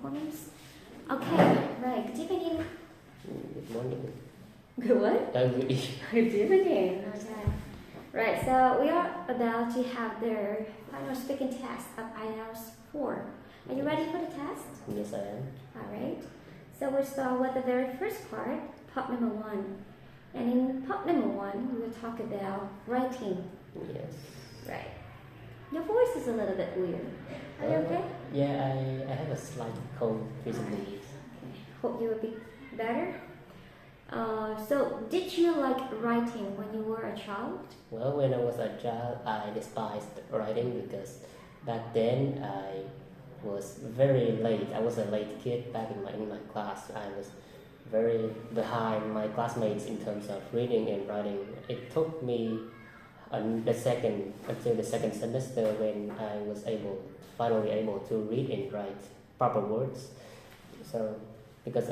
poems. Okay, right. Good evening. Good morning. Good what? Good Good evening. Okay. Right, so we are about to have the final speaking test of Ielts 4. Are you ready for the test? Yes, I am. Alright. So we'll start with the very first part, part number 1. And in part number 1, we will talk about writing. Yes. Right. Your voice is a little bit weird. Are you okay? Yeah, I have a slight cold recently. Okay. Hope you will be better. So, did you like writing when you were a child? Well, when I was a child, I despised writing because back then I was very late. I was a late kid back in my class. I was very behind my classmates in terms of reading and writing. It took me until the second semester when I was finally able to read and write proper words. So because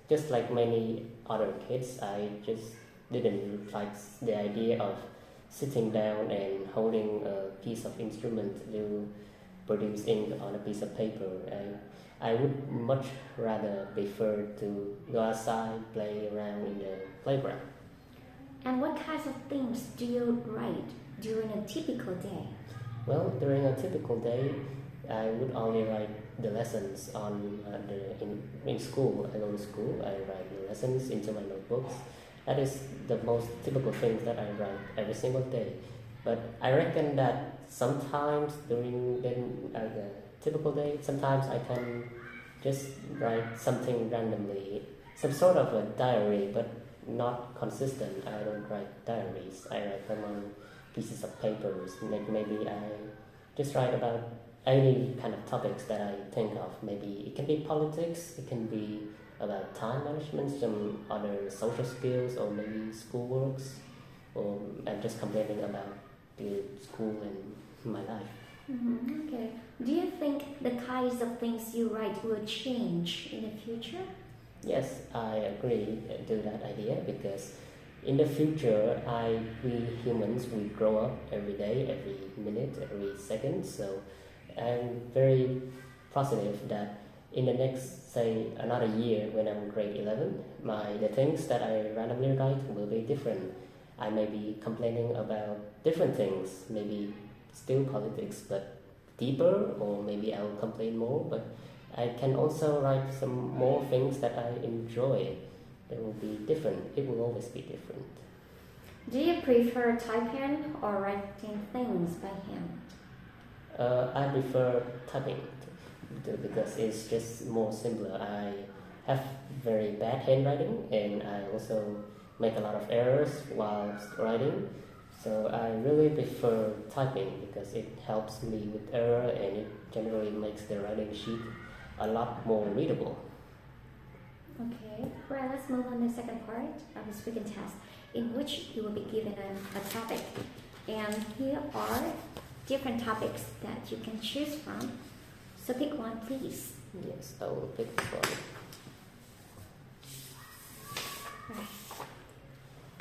just like many other kids, I just didn't like the idea of sitting down and holding a piece of instrument to produce ink on a piece of paper. I would much rather prefer to go outside, play around in the playground. And what kinds of things do you write during a typical day? Well, during a typical day, I would only write the lessons in school. I go to school, I write the lessons into my notebooks. That is the most typical thing that I write every single day. But I reckon that sometimes during the typical day, sometimes I can just write something randomly, some sort of a diary, but not consistent. I don't write diaries. I write them on pieces of papers. Maybe I just write about any kind of topics that I think of. Maybe it can be politics, it can be about time management, some other social skills, or maybe schoolworks, or I'm just complaining about the school and my life. Mm-hmm. Okay. Do you think the kinds of things you write will change in the future? Yes, I agree to that idea because in the future, we humans, we grow up every day, every minute, every second. So I'm very positive that in the next, say, another year when I'm grade 11, the things that I randomly write will be different. I may be complaining about different things, maybe still politics, but deeper, or maybe I'll complain more, but I can also write some more things that I enjoy. They will be different. It will always be different. Do you prefer typing or writing things by hand? I prefer typing because it's just more simpler. I have very bad handwriting and I also make a lot of errors while writing. So I really prefer typing because it helps me with error and it generally makes the writing sheet a lot more readable. Okay, right, let's move on to the second part of the speaking test, in which you will be given a topic. And here are different topics that you can choose from. So pick one, please. Yes, I will pick this one. Right.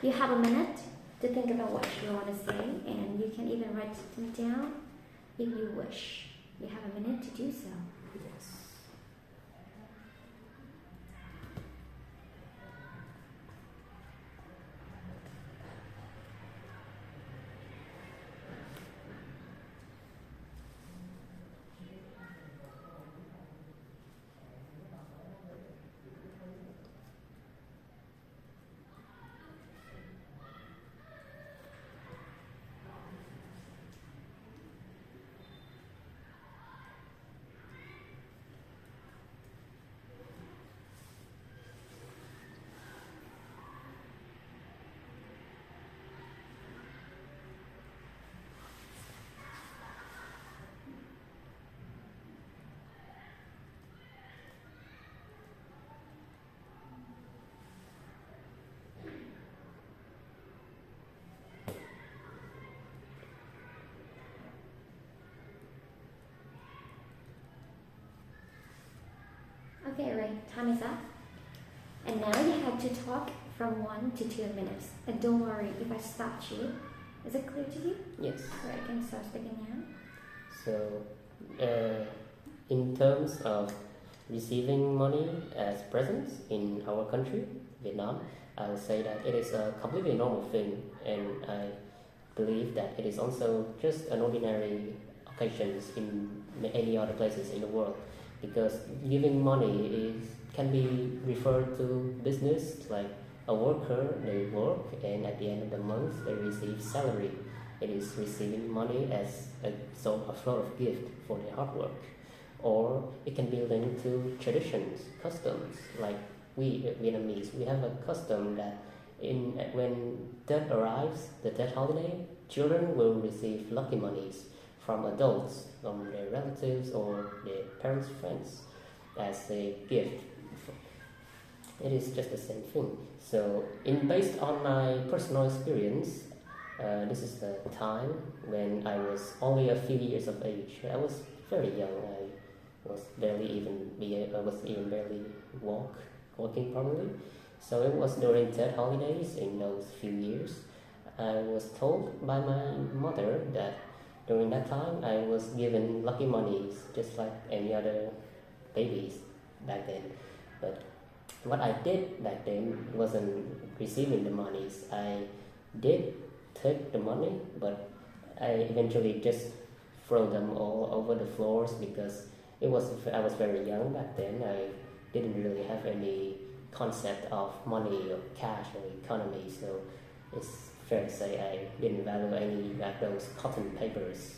You have a minute to think about what you want to say, and you can even write them down if you wish. You have a minute to do so. Yes. Okay, right, time is up. And now you have to talk from 1 to 2 minutes. And don't worry if I stop you. Is it clear to you? Yes. Right, I can start speaking now. So, in terms of receiving money as presents in our country, Vietnam, I would say that it is a completely normal thing, and I believe that it is also just an ordinary occasions in any other places in the world, because giving money can be referred to business, like a worker, they work and at the end of the month they receive salary. It is receiving money as a sort of gift for their hard work. Or it can be linked to traditions, customs, like we Vietnamese, we have a custom that when Tet arrives, the Tet holiday, children will receive lucky monies from adults, from their relatives or their parents' friends as a gift. It is just the same thing. So, based on my personal experience, this is the time when I was only a few years of age. I was very young. I was even barely walking properly. So it was during Tet holidays in those few years. I was told by my mother that during that time I was given lucky monies just like any other babies back then. But what I did back then wasn't receiving the monies. I did take the money, but I eventually just throw them all over the floors because I was very young back then. I didn't really have any concept of money or cash or economy, so it's fair to say I didn't value any of those cotton papers.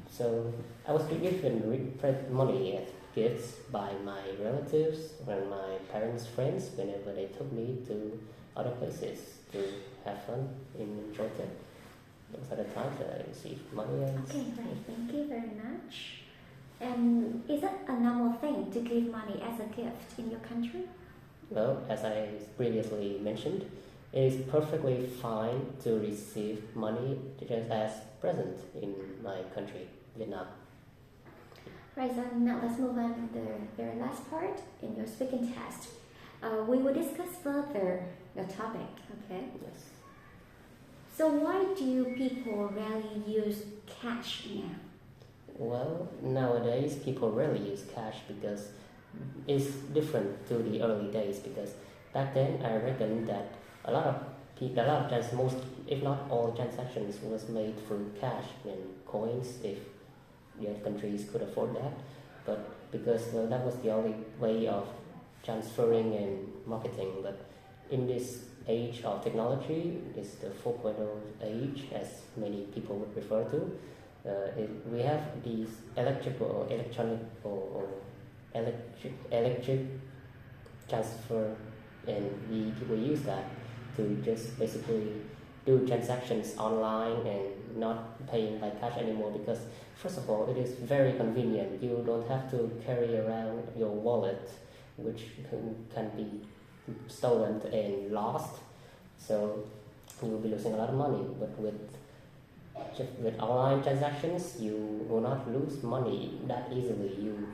So I was given money as gifts by my relatives and my parents' friends whenever they took me to other places to have fun and enjoy it. Those are the times that I received money. Okay, right. Thank you very much. And is it a normal thing to give money as a gift in your country? Well, as I previously mentioned, it is perfectly fine to receive money just as present in my country, Vietnam. Right, so now let's move on to the very last part in your speaking test. We will discuss further your topic, okay? Yes. So why do people rarely use cash now? Well, nowadays people rarely use cash because it's different to the early days. Because back then, I reckon that most, if not all, transactions was made through cash and coins, if the countries could afford that. But because that was the only way of transferring and marketing. But in this age of technology, this the 4.0 age, as many people would refer to. We have these electric transfer, and we use that to just basically do transactions online and not paying by cash anymore, because first of all it is very convenient. You don't have to carry around your wallet, which can be stolen and lost, so you will be losing a lot of money. But with online transactions, you will not lose money that easily. You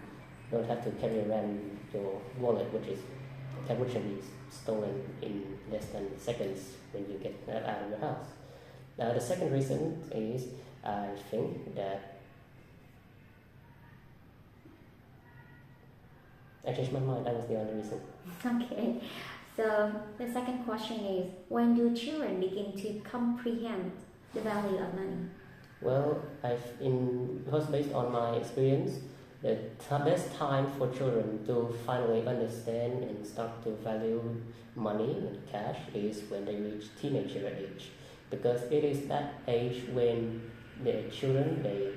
don't have to carry around your wallet, which can be stolen in less than seconds when you get out of your house. The second reason is, I think that I changed my mind. That was the only reason. Okay, so the second question is, when do children begin to comprehend the value of money? Well, because based on my experience, the best time for children to finally understand and start to value money and cash is when they reach teenager age, because it is that age when the children, they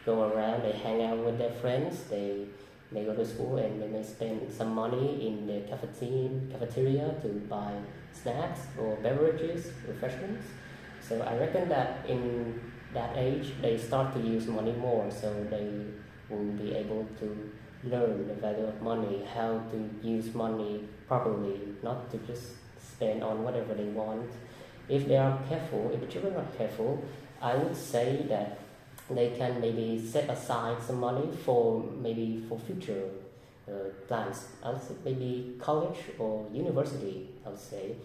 go around, they hang out with their friends, they go to school, and they may spend some money in the cafeteria to buy snacks or beverages, refreshments. So I reckon that in that age they start to use money more, so they will be able to learn the value of money, how to use money properly, not to just spend on whatever they want. If the children are careful, I would say that they can maybe set aside some money for future plans. I would say maybe college or university, I would say.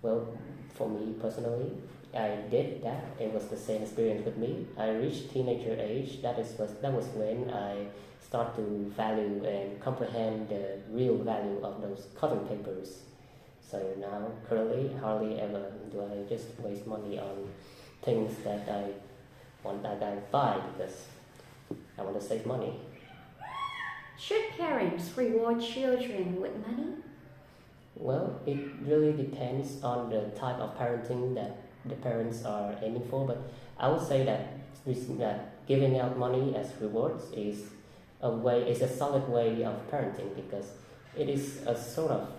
Well, for me personally, I did that. It was the same experience with me. I reached teenager age. That was when I start to value and comprehend the real value of those cotton papers. So now, currently, hardly ever do I just waste money on things that I buy because I want to save money. Should parents reward children with money? Well, it really depends on the type of parenting that the parents are aiming for, but I would say that giving out money as rewards is a solid way of parenting because it is a sort of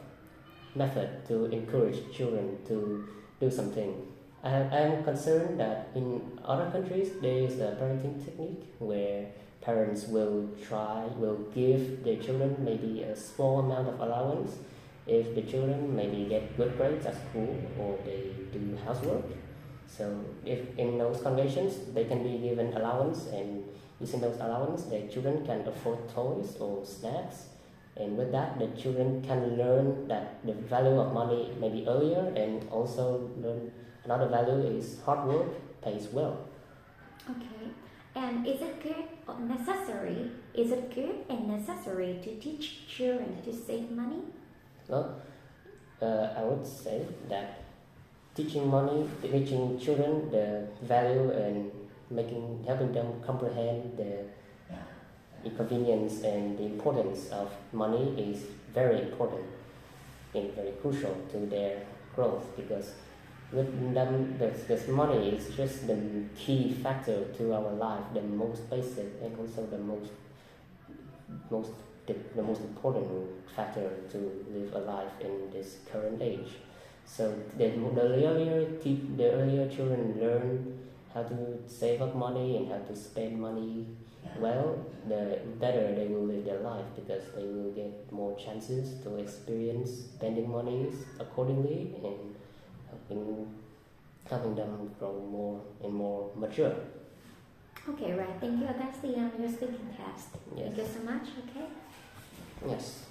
method to encourage children to do something. I am concerned that in other countries there is a parenting technique where parents will give their children maybe a small amount of allowance if the children maybe get good grades at school or they do housework. So if in those conditions they can be given allowance, and using those allowance their children can afford toys or snacks, and with that the children can learn that the value of money maybe earlier, and also learn another value is hard work pays well. Okay. And is it good or necessary? Is it good and necessary to teach children to save money? Well, I would say that teaching children the value and helping them comprehend the inconvenience and the importance of money is very important and very crucial to their growth, because with them this money is just the key factor to our life, the most basic and also the most important factor to live a life in this current age. So the earlier children learn how to save up money and how to spend money well, the better they will live their life, because they will get more chances to experience spending money accordingly and helping them grow more and more mature. Okay, right. Thank you. That's the your speaking test. Yes. Thank you so much. Okay. Yes.